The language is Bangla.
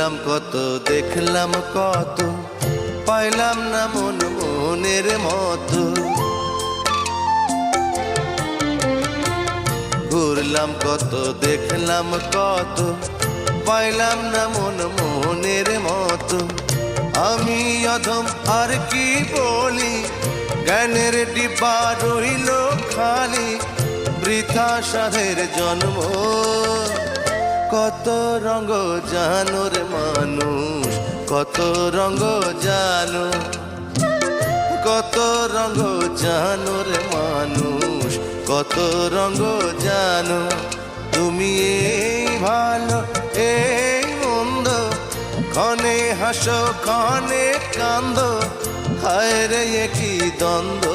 ঘুরলাম কত দেখলাম কত, পাইলাম না মন মনের মতো। ঘুরলাম কত দেখলাম কত, পাইলাম না মন মনের মতো। আমি অধম আর কি বলি, জ্ঞানের ডিব্বা রইল খালি, বৃথা সাধের জন্ম। কত রঙ জানো রে মানুষ, কত রঙ জানো, কত রঙ জানো রে মানুষ, কত রঙ জানো। তুমি এই ভালো এই মন্দ, ক্ষণে হাসো ক্ষণে কান্দো, হায় রে কি দ্বন্দ্ব।